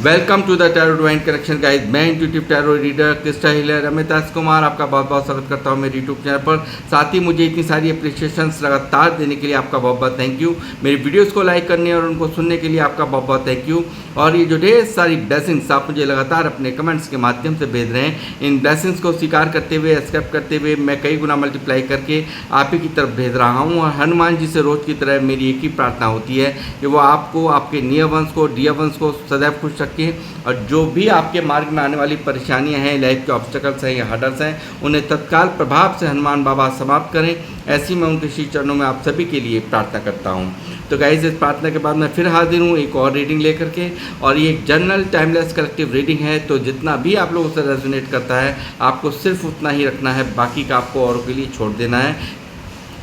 Welcome to the tarot divine connection guys. मैं intuitive tarot reader Krishna healer Ramesh Kumar आपका बहुत बहुत स्वागत करता हूं मेरे यूट्यूब चैनल पर। साथ ही मुझे इतनी सारी अप्रिशिएशंस लगातार देने के लिए आपका बहुत बहुत थैंक यू। मेरी वीडियोस को लाइक करने और उनको सुनने के लिए आपका बहुत बहुत थैंक यू। और ये जो ढेर सारी ब्लेसिंग्स आप मुझे लगातार अपने कमेंट्स के माध्यम से भेज रहे हैं, इन ब्लेसिंग्स को स्वीकार करते हुए, एक्सेप्ट करते हुए मैं कई गुना मल्टीप्लाई करके आप ही की तरफ भेज रहा हूँ। और हनुमान जी से रोज़ की तरह मेरी एक ही प्रार्थना होती है कि वो आपको, आपके नियर वंश को, डियर वंश को सदैव खुश रखें और जो भी आपके मार्ग में आने वाली परेशानियां हैं, लाइफ के ऑब्स्टेकल्स हैं या हर्डल्स हैं, उन्हें तत्काल प्रभाव से हनुमान बाबा समाप्त करें। ऐसी मैं उनके श्री चरणों में आप सभी के लिए प्रार्थना करता हूं। तो गाइस, इस प्रार्थना के बाद मैं फिर हाजिर हूं एक और रीडिंग लेकर के, और ये एक जनरल टाइमलेस कलेक्टिव रीडिंग है। तो जितना भी आप लोगों से रेजोनेट करता है आपको सिर्फ उतना ही रखना है, बाकी का आपको औरों के लिए छोड़ देना है,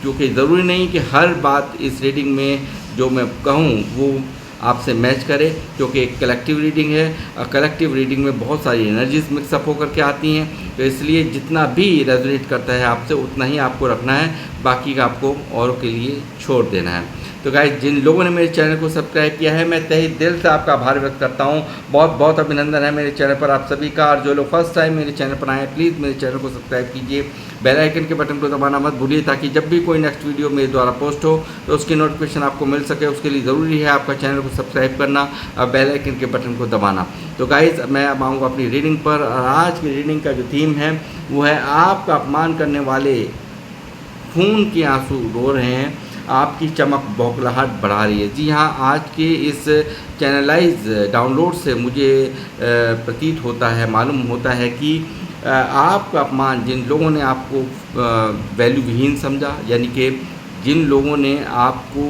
क्योंकि ज़रूरी नहीं कि हर बात इस रीडिंग में जो मैं कहूँ वो आपसे मैच करे, क्योंकि एक कलेक्टिव रीडिंग है और कलेक्टिव रीडिंग में बहुत सारी एनर्जीज मिक्सअप होकर के आती हैं। तो इसलिए जितना भी रेजोनेट करता है आपसे उतना ही आपको रखना है, बाकी का आपको औरों के लिए छोड़ देना है। तो गाइस, जिन लोगों ने मेरे चैनल को सब्सक्राइब किया है, मैं तहे दिल से आपका आभार व्यक्त करता हूं। बहुत बहुत अभिनंदन है मेरे चैनल पर आप सभी का। और जो लोग फर्स्ट टाइम मेरे चैनल पर आए, प्लीज़ मेरे चैनल को सब्सक्राइब कीजिए, बेल आइकन के बटन को दबाना मत भूलिए, ताकि जब भी कोई नेक्स्ट वीडियो मेरे द्वारा पोस्ट हो तो उसकी नोटिफिकेशन आपको मिल सके। उसके लिए ज़रूरी है आपका चैनल को सब्सक्राइब करना और बेल आइकन के बटन को दबाना। तो गाइस, मैं अब आऊँगा अपनी रीडिंग पर। और आज की रीडिंग का जो थीम है वो है, आपका अपमान करने वाले खून के आंसू रो रहे हैं, आपकी चमक बौखलाहट बढ़ा रही है। जी हाँ, आज के इस चैनलाइज डाउनलोड से मुझे प्रतीत होता है, मालूम होता है कि आपका अपमान, जिन लोगों ने आपको वैल्यू विहीन समझा, यानी कि जिन लोगों ने आपको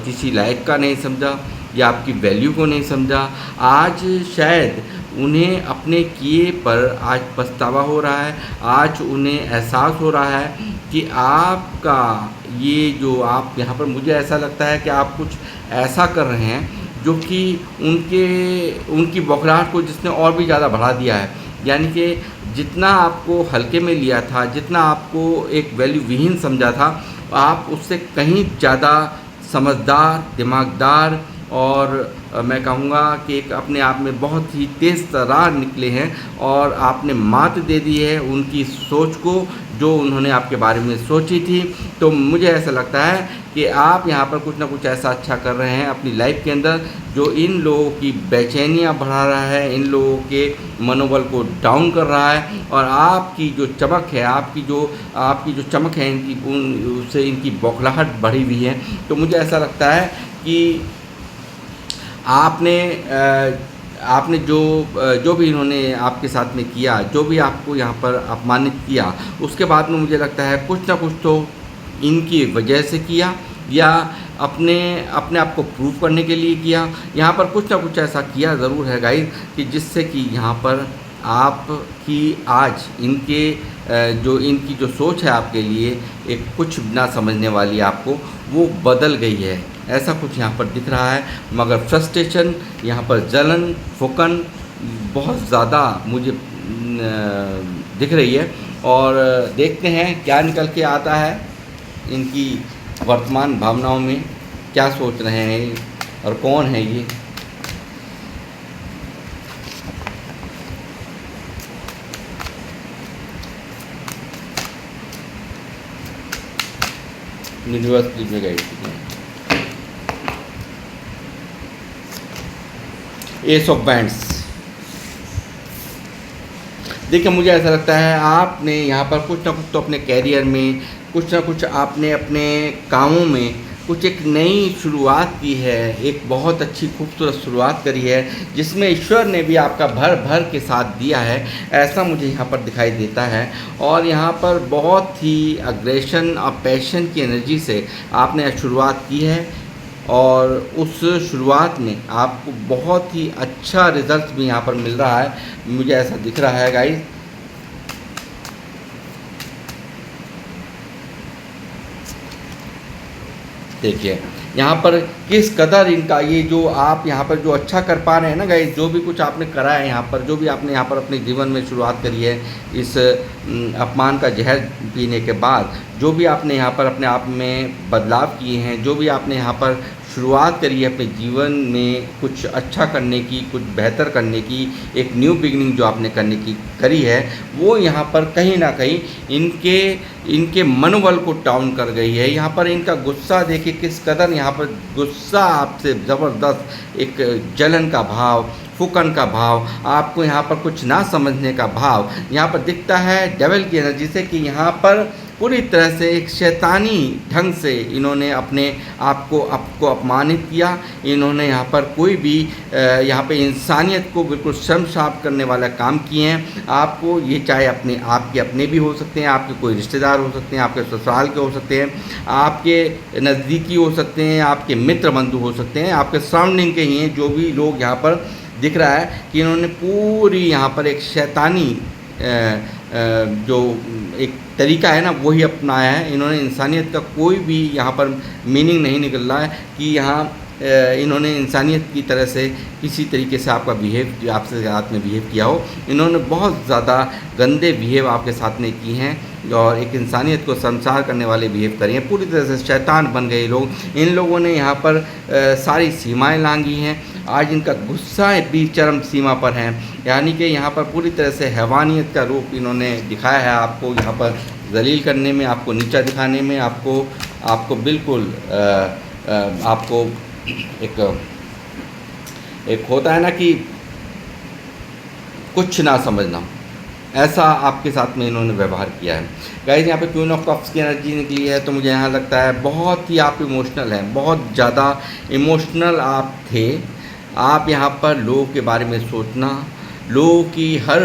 किसी लायक का नहीं समझा या आपकी वैल्यू को नहीं समझा, आज शायद उन्हें अपने किए पर आज पछतावा हो रहा है। आज उन्हें एहसास हो रहा है कि आपका ये जो आप यहाँ पर, मुझे ऐसा लगता है कि आप कुछ ऐसा कर रहे हैं जो कि उनकी बौखलाहट को जिसने और भी ज़्यादा बढ़ा दिया है। यानी कि जितना आपको हल्के में लिया था, जितना आपको एक वैल्यू विहीन समझा था, आप उससे कहीं ज़्यादा समझदार, दिमागदार और मैं कहूँगा कि एक अपने आप में बहुत ही तेज़ तर्रार निकले हैं। और आपने मात दे दी है उनकी सोच को, जो उन्होंने आपके बारे में सोची थी। तो मुझे ऐसा लगता है कि आप यहाँ पर कुछ ना कुछ ऐसा अच्छा कर रहे हैं अपनी लाइफ के अंदर, जो इन लोगों की बेचैनियाँ बढ़ा रहा है, इन लोगों के मनोबल को डाउन कर रहा है। और आपकी जो चमक है, आपकी जो चमक है, उससे इनकी बौखलाहट बढ़ी हुई है। तो मुझे ऐसा लगता है कि आपने जो भी इन्होंने आपके साथ में किया, जो भी आपको यहाँ पर अपमानित किया, उसके बाद में मुझे लगता है कुछ ना कुछ तो इनकी वजह से किया, या अपने आप को प्रूव करने के लिए किया। यहाँ पर कुछ ना कुछ ऐसा किया ज़रूर है गाइस, कि जिससे कि यहाँ पर आपकी आज इनकी जो सोच है आपके लिए, एक कुछ ना समझने वाली आपको, वो बदल गई है। ऐसा कुछ यहाँ पर दिख रहा है। मगर फ्रस्ट्रेशन, यहाँ पर जलन, फुकन बहुत ज़्यादा मुझे दिख रही है। और देखते हैं क्या निकल के आता है, इनकी वर्तमान भावनाओं में क्या सोच रहे हैं और कौन है ये। यूनिवर्स प्लीज में गाइड कीजिए। S of bands. देखिए, मुझे ऐसा लगता है आपने यहाँ पर कुछ ना कुछ तो अपने कैरियर में, कुछ ना कुछ आपने अपने कामों में कुछ एक नई शुरुआत की है, एक बहुत अच्छी खूबसूरत शुरुआत करी है, जिसमें ईश्वर ने भी आपका भर भर के साथ दिया है, ऐसा मुझे यहाँ पर दिखाई देता है। और यहाँ पर बहुत ही अग्रेशन और पैशन की एनर्जी से आपने शुरुआत की है, और उस शुरुआत में आपको बहुत ही अच्छा रिज़ल्ट भी यहाँ पर मिल रहा है, मुझे ऐसा दिख रहा है गाइस। देखिए यहाँ पर किस कदर इनका ये जो आप यहाँ पर जो अच्छा कर पा रहे हैं ना गाइस, जो भी कुछ आपने करा है यहाँ पर, जो भी आपने यहाँ पर अपने जीवन में शुरुआत करी है, इस अपमान का जहर पीने के बाद जो भी आपने यहाँ पर अपने आप में बदलाव किए हैं, जो भी आपने यहाँ पर शुरुआत करी है अपने जीवन में कुछ अच्छा करने की, कुछ बेहतर करने की, एक न्यू बिगिनिंग जो आपने करने की करी है, वो यहाँ पर कहीं ना कहीं इनके मनोबल को डाउन कर गई है। यहाँ पर इनका गुस्सा देखिए किस कदर, यहाँ पर गुस्सा आपसे ज़बरदस्त, एक जलन का भाव, फूकन का भाव, आपको यहाँ पर कुछ ना समझने का भाव यहाँ पर दिखता है डेविल की एनर्जी से, कि यहाँ पर पूरी तरह से एक शैतानी ढंग से इन्होंने अपने आपको अपमानित किया। इन्होंने यहाँ पर कोई भी यहाँ पे इंसानियत को बिल्कुल शर्मसार करने वाला काम किए हैं। आपको ये चाहे आपके अपने भी हो सकते हैं, आपके कोई रिश्तेदार हो सकते हैं, आपके ससुराल के हो सकते हैं, आपके नज़दीकी हो सकते हैं, आपके मित्र बंधु हो सकते हैं, आपके सराउंडिंग के ही हैं। जो भी लोग यहाँ पर दिख रहा है कि इन्होंने पूरी यहाँ पर एक शैतानी जो एक तरीका है ना वही अपनाया है। इन्होंने इंसानियत का कोई भी यहाँ पर मीनिंग नहीं निकल रहा है कि यहाँ इन्होंने इंसानियत की तरह से किसी तरीके से आपके साथ में बिहेव किया हो। इन्होंने बहुत ज़्यादा गंदे बिहेव आपके साथ में किए हैं और एक इंसानियत को शर्मसार करने वाले बिहेव करे हैं। पूरी तरह से शैतान बन गए लोग। इन लोगों ने यहाँ पर सारी सीमाएं लांघी हैं। आज इनका गुस्सा भी चरम सीमा पर है, यानी कि यहाँ पर पूरी तरह से हैवानियत का रूप इन्होंने दिखाया है। आपको यहाँ पर जलील करने में, आपको नीचा दिखाने में, आपको बिल्कुल आपको एक होता है ना कि कुछ ना समझना, ऐसा आपके साथ में इन्होंने व्यवहार किया है। गाइस यहाँ पे क्वीन ऑफ कप्स की एनर्जी निकली है, तो मुझे यहाँ लगता है बहुत ही आप इमोशनल हैं, बहुत ज़्यादा इमोशनल आप थे। आप यहाँ पर लोगों के बारे में सोचना, लोगों की हर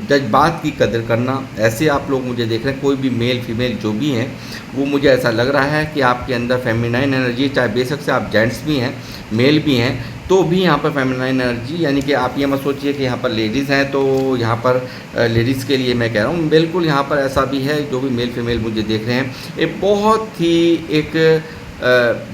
जज्बात की कदर करना, ऐसे आप लोग मुझे देख रहे हैं। कोई भी मेल फीमेल जो भी हैं वो मुझे ऐसा लग रहा है कि आपके अंदर फेमिनाइन एनर्जी, चाहे बेशक से आप जेंट्स भी हैं, मेल भी हैं, तो भी यहाँ पर फेमिनाइन एनर्जी, यानी कि आप ये मत सोचिए कि यहाँ पर लेडीज़ हैं तो यहाँ पर लेडीज़ के लिए मैं कह रहा हूँ, बिल्कुल यहाँ पर ऐसा भी है। जो भी मेल फीमेल मुझे देख रहे हैं, एक बहुत ही एक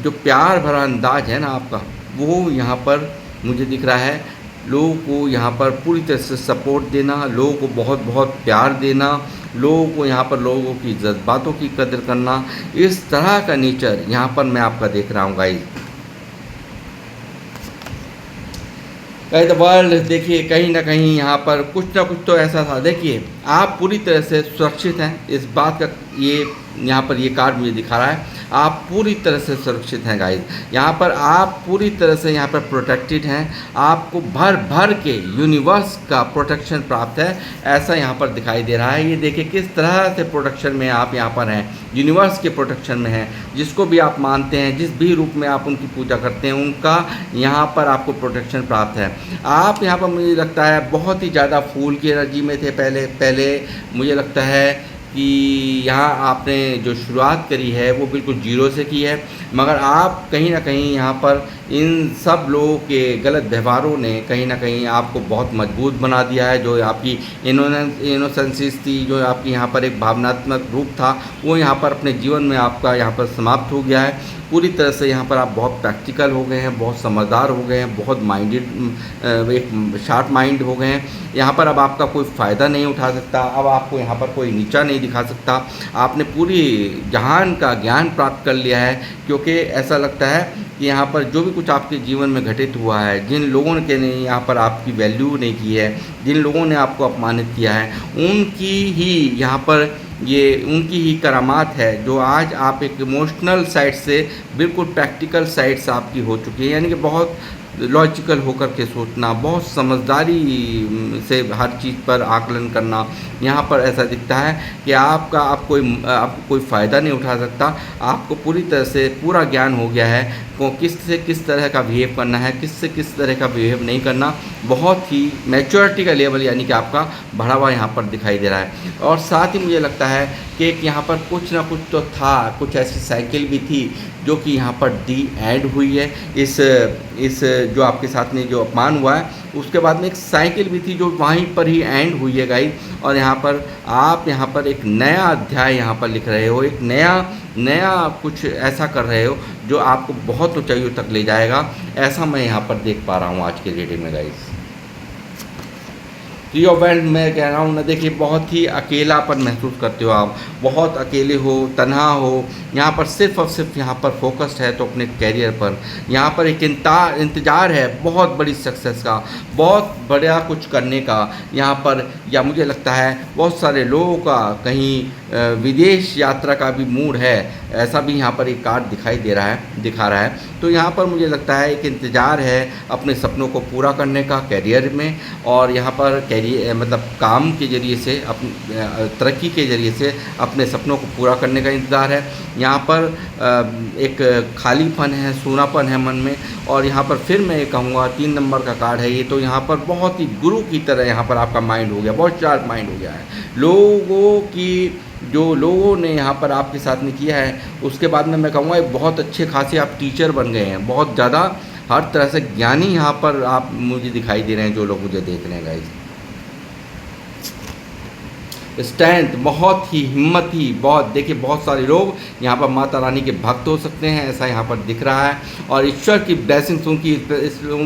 जो प्यार भरा अंदाज है ना आपका, वो यहाँ पर मुझे दिख रहा है। लोगों को यहाँ पर पूरी तरह से सपोर्ट देना, लोगों को बहुत बहुत प्यार देना, लोगों को यहाँ पर लोगों की जज्बातों की कदर करना, इस तरह का नेचर यहाँ पर मैं आपका देख रहा हूँ गाइस। द वर्ल्ड देखिए कहीं ना कहीं यहाँ पर कुछ ना कुछ तो ऐसा था। देखिए आप पूरी तरह से सुरक्षित हैं, इस बात का ये यहाँ पर ये कार्ड मुझे दिखा रहा है। आप पूरी तरह से सुरक्षित हैं गाइस। यहाँ पर आप पूरी तरह से यहाँ पर प्रोटेक्टेड हैं। आपको भर भर के यूनिवर्स का प्रोटेक्शन प्राप्त है, ऐसा यहाँ पर दिखाई दे रहा है। ये देखिए किस तरह से प्रोटेक्शन में आप यहाँ पर हैं, यूनिवर्स के प्रोटेक्शन में हैं। जिसको भी आप मानते हैं, जिस भी रूप में आप उनकी पूजा करते हैं, उनका यहाँ पर आपको प्रोटेक्शन प्राप्त है। आप यहाँ पर मुझे लगता है बहुत ही ज़्यादा फूल की एनर्जी में थे पहले मुझे लगता है कि यहाँ आपने जो शुरुआत करी है वो बिल्कुल जीरो से की है, मगर आप कहीं ना कहीं यहाँ पर इन सब लोगों के गलत व्यवहारों ने कहीं ना कहीं आपको बहुत मजबूत बना दिया है। जो आपकी इनोसेंसिस थी, जो आपकी यहाँ पर एक भावनात्मक रूप था, वो यहाँ पर अपने जीवन में आपका यहाँ पर समाप्त हो गया है। पूरी तरह से यहाँ पर आप बहुत प्रैक्टिकल हो गए हैं, बहुत समझदार हो गए हैं, बहुत माइंडेड, एक शार्प माइंड हो गए हैं। यहाँ पर अब आपका कोई फ़ायदा नहीं उठा सकता, अब आपको यहाँ पर कोई नीचा नहीं दिखा सकता। आपने पूरी जहान का ज्ञान प्राप्त कर लिया है, क्योंकि ऐसा लगता है कि यहाँ पर जो भी कुछ आपके जीवन में घटित हुआ है, जिन लोगों ने यहाँ पर आपकी वैल्यू नहीं की है, जिन लोगों ने आपको अपमानित किया है, उनकी ही यहाँ पर उनकी ही करामात है, जो आज आप एक इमोशनल साइड से बिल्कुल प्रैक्टिकल साइड से आपकी हो चुकी है। यानी कि बहुत लॉजिकल होकर के सोचना, बहुत समझदारी से हर चीज़ पर आकलन करना। यहाँ पर ऐसा दिखता है कि आपको कोई फ़ायदा नहीं उठा सकता। आपको पूरी तरह से पूरा ज्ञान हो गया है को किससे किस तरह का बिहेव करना है, किससे किस तरह का बिहेव नहीं करना। बहुत ही मैच्योरिटी का लेवल यानी कि आपका बढ़ा हुआ यहाँ पर दिखाई दे रहा है। और साथ ही मुझे लगता है कि एक यहाँ पर कुछ ना कुछ तो था, कुछ ऐसी साइकिल भी थी जो कि यहाँ पर डी एड हुई है। इस जो आपके साथ में जो अपमान हुआ है, उसके बाद में एक साइकिल भी थी जो वहीं पर ही एंड हुई है गाइस। और यहाँ पर आप यहाँ पर एक नया अध्याय यहाँ पर लिख रहे हो, एक नया कुछ ऐसा कर रहे हो जो आपको बहुत ऊंचाइयों तक ले जाएगा। ऐसा मैं यहाँ पर देख पा रहा हूँ आज के रीडिंग में गाइस। थ्री ऑफ वैंड मैं कह रहा हूँ ना, देखिए बहुत ही अकेलापन महसूस करते हो आप, बहुत अकेले हो, तन्हा हो। यहाँ पर सिर्फ और सिर्फ यहाँ पर फोकस्ड है तो अपने कैरियर पर। यहाँ पर एक इंतज़ार है बहुत बड़ी सक्सेस का, बहुत बड़ा कुछ करने का यहाँ पर। या मुझे लगता है बहुत सारे लोगों का कहीं विदेश यात्रा का भी मूड है, ऐसा भी यहाँ पर एक कार्ड दिखा रहा है। तो यहाँ पर मुझे लगता है एक इंतज़ार है अपने सपनों को पूरा करने का कैरियर में, और यहाँ पर कैरियर मतलब काम के ज़रिए से तरक्की के ज़रिए से अपने सपनों को पूरा करने का इंतज़ार है। यहाँ पर एक खालीपन है, सूनापन है मन में। और यहाँ पर फिर मैं ये कहूँगा 3 नंबर का कार्ड है ये, तो यहाँ पर बहुत ही गुरु की तरह यहाँ पर आपका माइंड हो गया, बहुत शार्प माइंड हो गया है। जो लोगों ने यहाँ पर आपके साथ में किया है, उसके बाद में मैं कहूँगा एक बहुत अच्छे खासे आप टीचर बन गए हैं, बहुत ज़्यादा हर तरह से ज्ञानी यहाँ पर आप मुझे दिखाई दे रहे हैं, जो लोग मुझे देख रहे हैं गाइस। स्ट्रेंथ, बहुत ही हिम्मती, बहुत देखिए बहुत सारे लोग यहाँ पर माता रानी के भक्त हो सकते हैं, ऐसा यहाँ पर दिख रहा है। और ईश्वर की ब्लेसिंग्स उनकी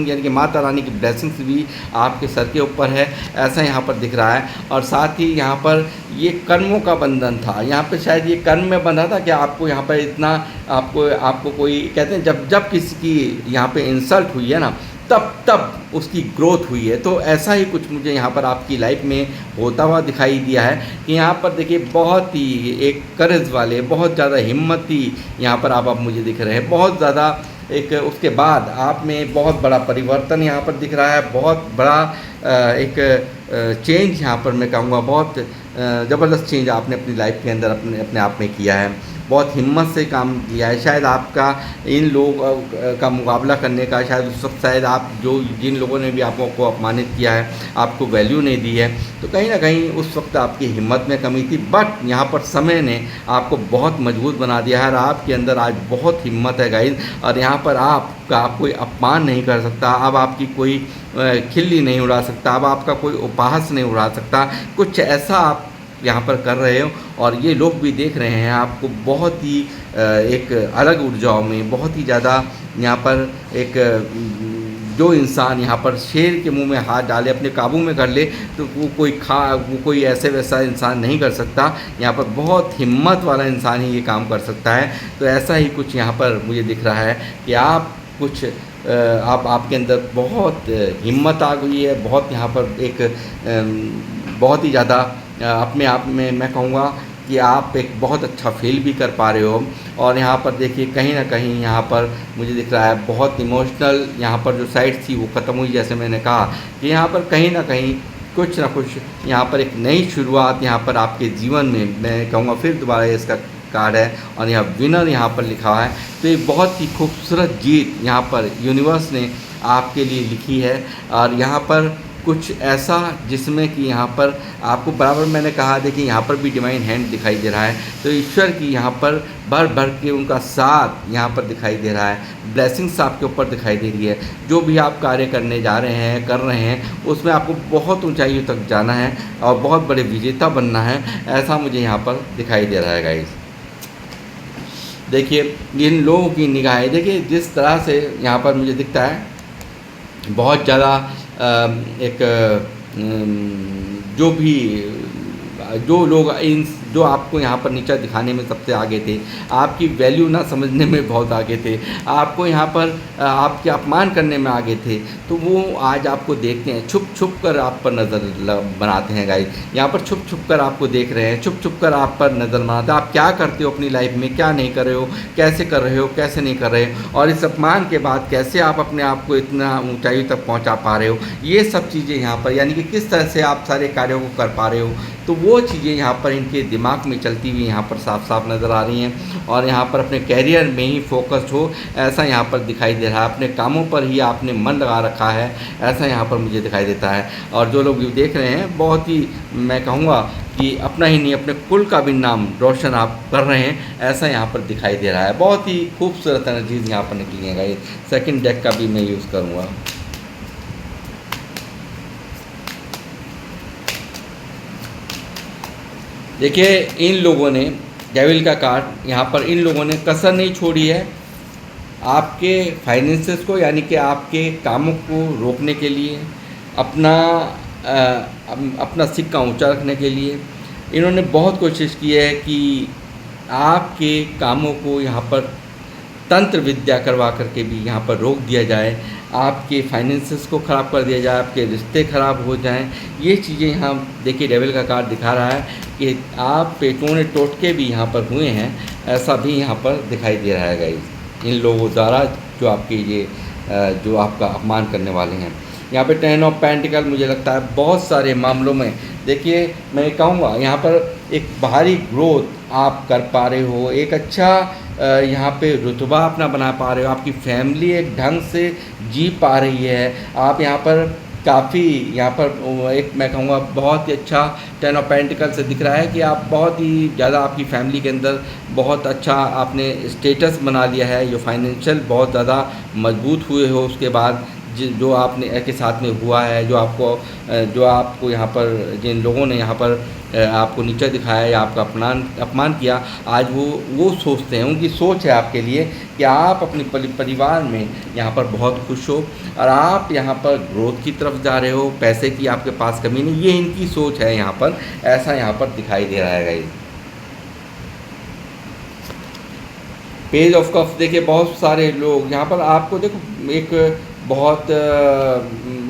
यानी कि माता रानी की ब्लेसिंग्स भी आपके सर के ऊपर है, ऐसा यहाँ पर दिख रहा है। और साथ ही यहाँ पर ये कर्मों का बंधन था, यहाँ पर शायद ये कर्म में बंधा था कि आपको यहाँ पर इतना आपको कोई कहते हैं जब किसी की यहाँ पर इंसल्ट हुई है ना, तब उसकी ग्रोथ हुई है। तो ऐसा ही कुछ मुझे यहाँ पर आपकी लाइफ में होता हुआ दिखाई दिया है कि यहाँ पर देखिए बहुत ही एक करेज वाले, बहुत ज़्यादा हिम्मती यहाँ पर आप मुझे दिख रहे हैं, बहुत ज़्यादा एक उसके बाद आप में बहुत बड़ा परिवर्तन यहाँ पर दिख रहा है, बहुत बड़ा एक चेंज यहाँ पर मैं कहूँगा, बहुत ज़बरदस्त चेंज आपने अपनी लाइफ के अंदर अपने आप में किया है, बहुत हिम्मत से काम किया है। शायद आपका इन लोगों का मुकाबला करने का शायद उस वक्त शायद आप जिन लोगों ने भी आपको अपमानित किया है, आपको वैल्यू नहीं दी है, तो कहीं ना कहीं उस वक्त आपकी हिम्मत में कमी थी। बट यहाँ पर समय ने आपको बहुत मजबूत बना दिया है और आपके अंदर आज बहुत हिम्मत है गाइस। और यहाँ पर आपका कोई अपमान नहीं कर सकता, अब आपकी कोई खिल्ली नहीं उड़ा सकता, अब आपका कोई उपहास नहीं उड़ा सकता। कुछ ऐसा आप यहाँ पर कर रहे हो और ये लोग भी देख रहे हैं आपको बहुत ही एक अलग ऊर्जाओं में, बहुत ही ज़्यादा यहाँ पर एक जो इंसान यहाँ पर शेर के मुंह में हाथ डाले, अपने काबू में कर ले, तो वो कोई ऐसे वैसा इंसान नहीं कर सकता। यहाँ पर बहुत हिम्मत वाला इंसान ही ये काम कर सकता है। तो ऐसा ही कुछ यहाँ पर मुझे दिख रहा है कि आपके अंदर बहुत हिम्मत आ गई है, बहुत यहाँ पर एक बहुत ही ज़्यादा अपने आप में मैं कहूँगा कि आप एक बहुत अच्छा फील भी कर पा रहे हो। और यहाँ पर देखिए कहीं ना कहीं यहाँ पर मुझे दिख रहा है बहुत इमोशनल यहाँ पर जो साइड थी वो ख़त्म हुई। जैसे मैंने कहा कि यहाँ पर कहीं ना कहीं कुछ ना कुछ यहाँ पर एक नई शुरुआत यहाँ पर आपके जीवन में, मैं कहूँगा फिर दोबारा इसका कार्ड है और यहाँ विनर यहाँ पर लिखा है। तो ये बहुत ही खूबसूरत जीत यहाँ पर यूनिवर्स ने आपके लिए लिखी है। और यहाँ पर कुछ ऐसा जिसमें कि यहाँ पर आपको बराबर मैंने कहा, देखिए यहाँ पर भी डिवाइन हैंड दिखाई दे रहा है। तो ईश्वर की यहाँ पर भर के उनका साथ यहाँ पर दिखाई दे रहा है, ब्लेसिंग्स आपके ऊपर दिखाई दे रही है। जो भी आप कार्य करने जा रहे हैं, कर रहे हैं, उसमें आपको बहुत ऊंचाइयों तक जाना है और बहुत बड़े विजेता बनना है, ऐसा मुझे यहाँ पर दिखाई दे रहा है गाइस। देखिए इन लोगों की निगाहें देखिए जिस तरह से यहाँ पर मुझे दिखता है, बहुत ज़्यादा एक जो लोग जो आपको यहाँ पर नीचा दिखाने में सबसे आगे थे, आपकी वैल्यू ना समझने में बहुत आगे थे, आपको यहाँ पर आपके अपमान करने में आगे थे, तो वो आज आपको देखते हैं, छुप कर आप पर नज़र बनाते हैं गाइस। यहाँ पर छुप कर आपको देख रहे हैं, छुप कर आप पर नज़र बनाते हैं। आप क्या करते हो अपनी लाइफ में, क्या नहीं कर रहे हो, कैसे कर रहे हो, कैसे नहीं कर रहे हो, और इस अपमान के बाद कैसे आप अपने आप को इतना ऊँचाई तक पहुँचा पा रहे हो, ये सब चीज़ें यहाँ पर यानी कि किस तरह से आप सारे कार्यों को कर पा रहे हो, तो वो चीज़ें यहाँ पर इनके दिमाग में चलती हुई यहाँ पर साफ साफ नज़र आ रही हैं। और यहाँ पर अपने कैरियर में ही फोकस्ड हो, ऐसा यहाँ पर दिखाई दे रहा है। अपने कामों पर ही आपने मन लगा रखा है, ऐसा यहाँ पर मुझे दिखाई देता है। और जो लोग देख रहे हैं, बहुत ही मैं कहूँगा कि अपना ही नहीं अपने कुल का भी नाम रोशन आप कर रहे हैं, ऐसा यहाँ पर दिखाई दे रहा है। बहुत ही खूबसूरत एनर्जीज यहाँ पर निकली हैं गाइस। सेकंड डेक का भी मैं यूज़ करूँगा। देखिए इन लोगों ने डेविल का कार्ड, यहाँ पर इन लोगों ने कसर नहीं छोड़ी है आपके फाइनेंसेस को यानी कि आपके कामों को रोकने के लिए, अपना अपना सिक्का ऊंचा रखने के लिए। इन्होंने बहुत कोशिश की है कि आपके कामों को यहाँ पर तंत्र विद्या करवा करके भी यहाँ पर रोक दिया जाए, आपके फाइनेंसेस को ख़राब कर दिया जाए, आपके रिश्ते ख़राब हो जाएं। ये चीज़ें यहाँ देखिए डेविल का कार्ड दिखा रहा है कि आप पे टोने टोटके भी यहाँ पर हुए हैं, ऐसा भी यहाँ पर दिखाई दे रहा है गाइस इन लोगों द्वारा जो आपके ये जो आपका अपमान करने वाले हैं। यहाँ पे 10 ऑफ पेंटिकल मुझे लगता है बहुत सारे मामलों में देखिए मैं कहूँगा यहाँ पर एक भारी ग्रोथ आप कर पा रहे हो, एक अच्छा यहाँ पे रुतबा अपना बना पा रहे हो, आपकी फैमिली एक ढंग से जी पा रही है। आप यहाँ पर काफ़ी यहाँ पर एक मैं कहूँगा बहुत ही अच्छा 10 ऑफ पेंटिकल से दिख रहा है कि आप बहुत ही ज़्यादा आपकी फैमिली के अंदर बहुत अच्छा आपने स्टेटस बना लिया है, जो फाइनेंशियल बहुत ज़्यादा मजबूत हुए हो उसके बाद जो आपने के साथ में हुआ है, जो आपको यहाँ पर जिन लोगों ने यहाँ पर आपको नीचा दिखाया या आपका अपमान किया, आज वो सोचते हैं, उनकी सोच है आपके लिए कि आप अपने परिवार में यहाँ पर बहुत खुश हो और आप यहाँ पर ग्रोथ की तरफ जा रहे हो, पैसे की आपके पास कमी नहीं, ये इनकी सोच है यहाँ पर, ऐसा यहाँ पर दिखाई दे रहा है गाइस। पेज ऑफ कप्स देखिए बहुत सारे लोग यहाँ पर आपको देखो एक बहुत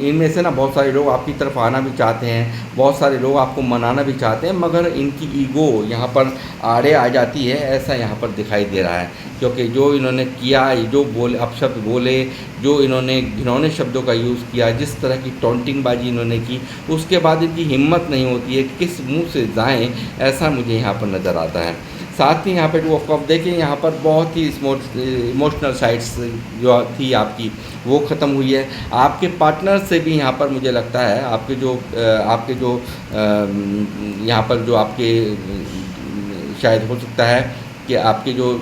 इनमें से ना बहुत सारे लोग आपकी तरफ आना भी चाहते हैं, बहुत सारे लोग आपको मनाना भी चाहते हैं, मगर इनकी ईगो यहाँ पर आड़े आ जाती है, ऐसा यहाँ पर दिखाई दे रहा है। क्योंकि जो इन्होंने किया, जो बोले अपशब्द बोले, जो इन्होंने घिनौने शब्दों का यूज़ किया, जिस तरह की टॉन्टिंगबाजी इन्होंने की, उसके बाद इनकी हिम्मत नहीं होती है किस मुँह से जाएँ, ऐसा मुझे यहाँ पर नज़र आता है। साथ ही यहाँ पे 2 ऑफ कप देखिए यहाँ पर बहुत ही इमोशनल साइड्स जो थी आपकी वो ख़त्म हुई है। आपके पार्टनर से भी यहाँ पर मुझे लगता है आपके जो यहाँ पर जो आपके शायद हो सकता है कि आपके जो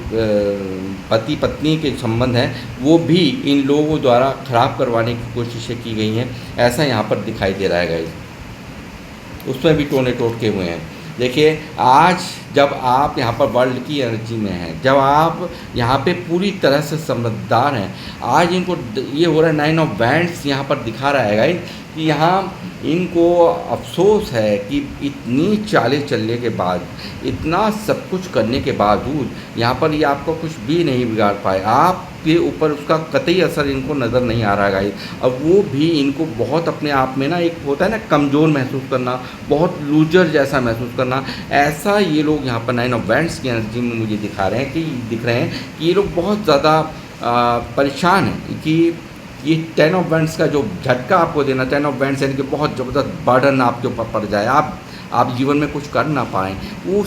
पति पत्नी के संबंध हैं वो भी इन लोगों द्वारा ख़राब करवाने की कोशिशें की गई हैं, ऐसा यहाँ पर दिखाई दे रहा है गाइस। उसमें भी टोने टोटके हुए हैं। देखिए आज जब आप यहाँ पर वर्ल्ड की एनर्जी में हैं, जब आप यहाँ पे पूरी तरह से समझदार हैं, आज इनको ये हो रहा है 9 ऑफ वैंड्स यहाँ पर दिखा रहा है गाइस कि यहाँ इनको अफसोस है कि इतनी चालें चलने के बाद, इतना सब कुछ करने के बावजूद यहाँ पर ये आपको कुछ भी नहीं बिगाड़ पाए, आपके ऊपर उसका कतई असर इनको नज़र नहीं आ रहा है गाइस। अब वो भी इनको बहुत अपने आप में ना एक होता है ना कमज़ोर महसूस करना, बहुत लूजर जैसा महसूस करना, ऐसा ये लोग यहाँ पर 9 ऑफ वैंड्स की एनर्जी में मुझे दिख रहे हैं कि ये लोग बहुत ज़्यादा परेशान हैं कि ये 10 ऑफ वैंड्स का जो झटका आपको देना, 10 ऑफ वैंड्स यानी कि बहुत ज़बरदस्त बर्डन आपके ऊपर पड़ जाए, आप जीवन में कुछ कर ना पाएँ, वो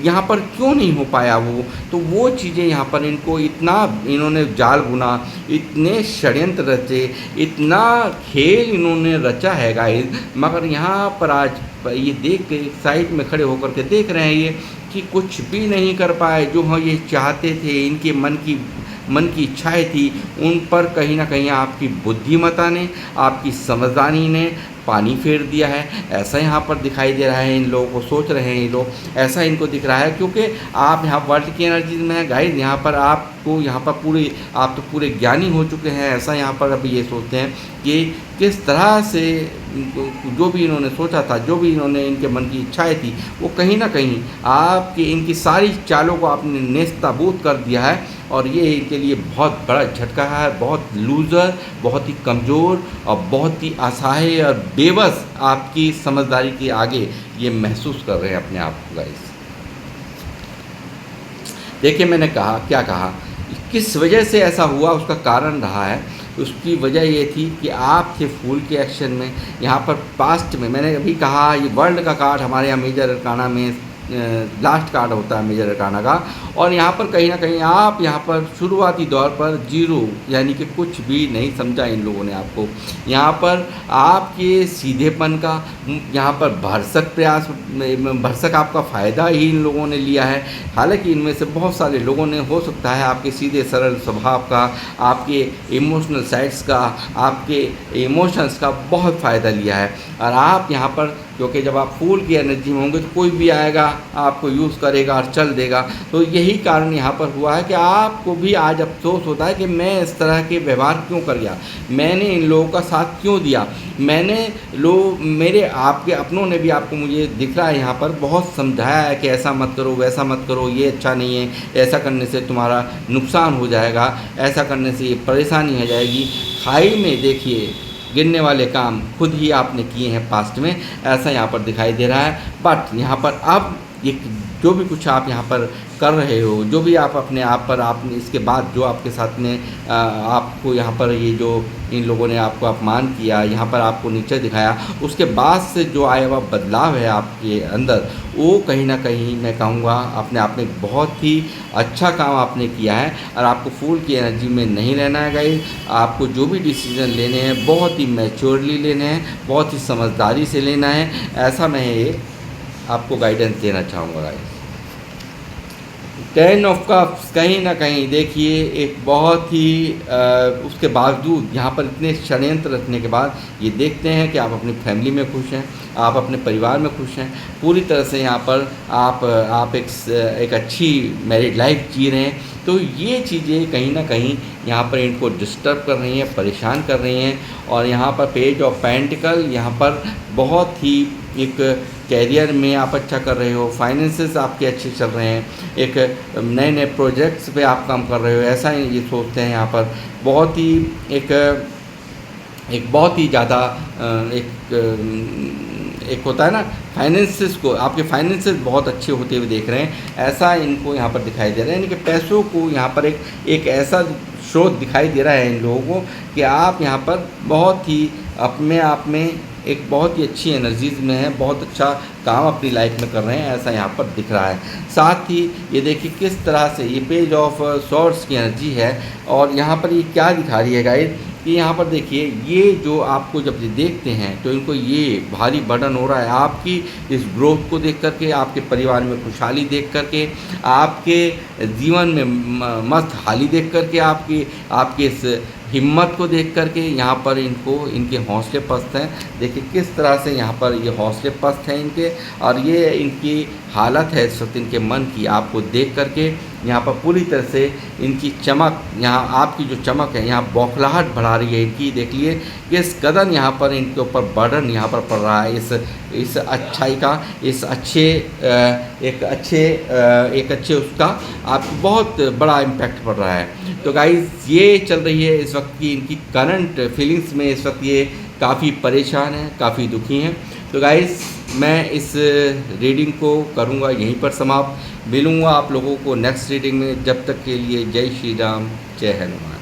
यहाँ पर क्यों नहीं हो पाया तो वो चीज़ें यहाँ पर इनको इतना इन्होंने जाल बुना, इतने षड्यंत्र रचे, इतना खेल इन्होंने रचा है गाइस, मगर यहाँ पर आज ये देख के साइड में खड़े होकर के देख रहे हैं ये कि कुछ भी नहीं कर पाए। जो हाँ ये चाहते थे, इनके मन की इच्छाएं थी, उन पर कहीं ना कहीं आपकी बुद्धिमत्ता ने, आपकी समझदारी ने पानी फेर दिया है, ऐसा यहाँ पर दिखाई दे रहा है। इन लोगों को सोच रहे हैं ये लोग, ऐसा इनको दिख रहा है क्योंकि आप यहाँ वर्ल्ड की एनर्जी में हैं गाइस, यहाँ पर आपको यहाँ पर आप तो पूरे ज्ञानी हो चुके हैं, ऐसा यहाँ पर अभी ये सोचते हैं कि किस तरह से जो भी इन्होंने सोचा था, जो भी इन्होंने इनके मन की इच्छाएं थी, वो कहीं ना कहीं आपकी इनकी सारी चालों को आपने नेस्तनाबूद कर दिया है और ये इनके लिए बहुत बड़ा झटका है। बहुत लूज़र, बहुत ही कमज़ोर और बहुत ही असहाय और बेबस आपकी समझदारी के आगे ये महसूस कर रहे हैं अपने आप को गाइस। देखिए मैंने क्या कहा, किस वजह से ऐसा हुआ, उसका कारण रहा है। उसकी वजह ये थी कि आप थे फूल के एक्शन में। यहाँ पर पास्ट में मैंने अभी कहा ये वर्ल्ड का कार्ड हमारे यहाँ मेजर अरकाना में लास्ट कार्ड होता है मेजर अरकाना का, और यहाँ पर कहीं ना कहीं आप यहाँ पर शुरुआती दौर पर जीरो यानी कि कुछ भी नहीं समझा इन लोगों ने आपको। यहाँ पर आपके सीधेपन का यहाँ पर भरसक आपका फ़ायदा ही इन लोगों ने लिया है। हालांकि इनमें से बहुत सारे लोगों ने हो सकता है आपके सीधे सरल स्वभाव का, आपके इमोशनल साइड्स का, आपके इमोशंस का बहुत फ़ायदा लिया है और आप यहाँ पर क्योंकि जब आप फूल की एनर्जी में होंगे तो कोई भी आएगा आपको यूज़ करेगा और चल देगा। तो यही कारण यहाँ पर हुआ है कि आपको भी आज अफसोस होता है कि मैं इस तरह के व्यवहार क्यों कर गया, मैंने इन लोगों का साथ क्यों दिया। मेरे आपके अपनों ने भी आपको मुझे दिख रहा है यहाँ पर बहुत समझाया है कि ऐसा मत करो, वैसा मत करो, ये अच्छा नहीं है, ऐसा करने से तुम्हारा नुकसान हो जाएगा, ऐसा करने से ये परेशानी हो जाएगी। खाई में देखिए गिरने वाले काम खुद ही आपने किए हैं पास्ट में, ऐसा यहाँ पर दिखाई दे रहा है। बट यहाँ पर अब ये जो भी कुछ आप यहाँ पर कर रहे हो, जो भी आप अपने आप पर आपने इसके बाद जो आपके साथ में आपको यहाँ पर ये जो इन लोगों ने आपको अपमान किया, यहाँ पर आपको नीचे दिखाया, उसके बाद से जो आया हुआ बदलाव है आपके अंदर, वो कहीं ना कहीं मैं कहूँगा अपने आप में बहुत ही अच्छा काम आपने किया है। और आपको फूल की एनर्जी में नहीं रहना है गाइस। आपको जो भी डिसीजन लेने हैं बहुत ही मैच्योरली लेने हैं, बहुत ही समझदारी से लेना है, ऐसा मैं ये आपको गाइडेंस देना चाहूँगा गाइस। 10 ऑफ कप्स कहीं ना कहीं देखिए एक बहुत ही उसके बावजूद यहाँ पर इतने षड्यंत्र रखने के बाद ये देखते हैं कि आप अपनी फैमिली में खुश हैं, आप अपने परिवार में खुश हैं, पूरी तरह से यहाँ पर आप एक अच्छी मैरिड लाइफ जी रहे हैं। तो ये चीज़ें कहीं ना कहीं यहाँ पर इनको डिस्टर्ब कर रही हैं, परेशान कर रही हैं। और यहाँ पर पेज ऑफ पेंटिकल यहाँ पर बहुत ही एक कैरियर में आप अच्छा कर रहे हो, फाइनेंसेस आपके अच्छे चल रहे हैं, एक नए नए प्रोजेक्ट्स पे आप काम कर रहे हो, ऐसा ये सोचते हैं यहाँ पर। बहुत ही एक बहुत ही ज़्यादा एक होता है ना फाइनेंसेस को, आपके फाइनेंसेस बहुत अच्छे होते हुए देख रहे हैं, ऐसा इनको यहाँ पर दिखाई दे रहा है। यानी कि पैसों को यहाँ पर एक ऐसा स्रोत दिखाई दे रहा है इन लोगों को कि आप यहाँ पर बहुत ही अपने आप में एक बहुत ही अच्छी एनर्जीज़ में है, बहुत अच्छा काम अपनी लाइफ में कर रहे हैं, ऐसा यहाँ पर दिख रहा है। साथ ही ये देखिए किस तरह से ये पेज ऑफ सॉर्ड्स की एनर्जी है। और यहाँ पर ये क्या दिखा रही है गाइस कि यहाँ पर देखिए ये जो आपको जब ये देखते हैं तो इनको ये भारी बर्डन हो रहा है आपकी इस ग्रोथ को देख करके, आपके परिवार में खुशहाली देख करके, आपके जीवन में मस्त हाली देख करके, आपके इस हिम्मत को देख करके यहाँ पर इनके हौसले पस्त हैं। देखिए किस तरह से यहाँ पर ये हौसले पस्त हैं इनके, और ये इनकी हालत है इस वक्त इनके मन की आपको देख करके। यहाँ पर पूरी तरह से इनकी चमक, यहाँ आपकी जो चमक है यहाँ बौखलाहट बढ़ा रही है इनकी। देख लिए किस कदर यहाँ पर इनके ऊपर बर्डन यहाँ पर पड़ रहा है इस अच्छाई का, इस एक अच्छे उसका आपको बहुत बड़ा इम्पैक्ट पड़ रहा है। तो गाइज़ ये चल रही है इस वक्त की इनकी करंट फीलिंग्स में, इस वक्त ये काफ़ी परेशान हैं, काफ़ी दुखी हैं। तो गाइज़ मैं इस रीडिंग को करूँगा यहीं पर समाप्त। मिलूँगा आप लोगों को नेक्स्ट रीडिंग में, जब तक के लिए जय श्री राम, जय हनुमान।